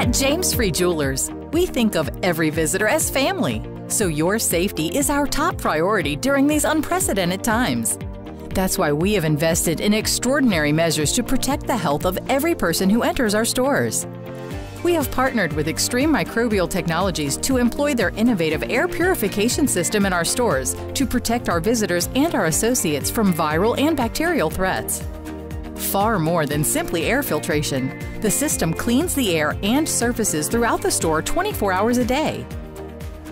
At James Free Jewelers, we think of every visitor as family, so your safety is our top priority during these unprecedented times. That's why we have invested in extraordinary measures to protect the health of every person who enters our stores. We have partnered with Extreme Microbial Technologies to employ their innovative air purification system in our stores to protect our visitors and our associates from viral and bacterial threats. Far more than simply air filtration, the system cleans the air and surfaces throughout the store 24 hours a day.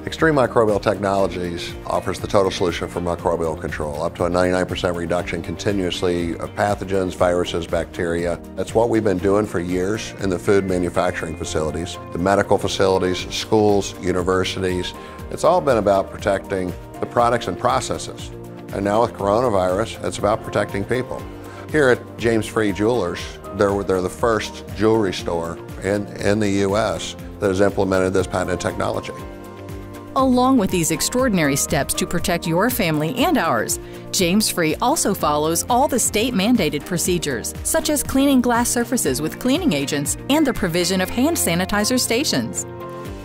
Extreme Microbial Technologies offers the total solution for microbial control, up to a 99% reduction continuously of pathogens, viruses, bacteria. That's what we've been doing for years in the food manufacturing facilities, the medical facilities, schools, universities. It's all been about protecting the products and processes. And now with coronavirus, it's about protecting people. Here at James Free Jewelers, they're the first jewelry store in the U.S. that has implemented this patented technology. Along with these extraordinary steps to protect your family and ours, James Free also follows all the state-mandated procedures, such as cleaning glass surfaces with cleaning agents and the provision of hand sanitizer stations.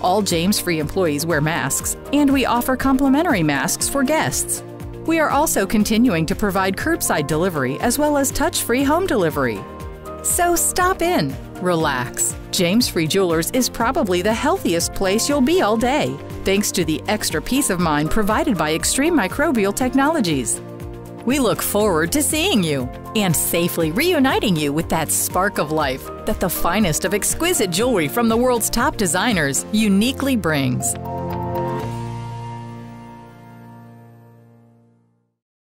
All James Free employees wear masks, and we offer complimentary masks for guests. We are also continuing to provide curbside delivery as well as touch-free home delivery. So stop in, relax. James Free Jewelers is probably the healthiest place you'll be all day, thanks to the extra peace of mind provided by Extreme Microbial Technologies. We look forward to seeing you and safely reuniting you with that spark of life that the finest of exquisite jewelry from the world's top designers uniquely brings.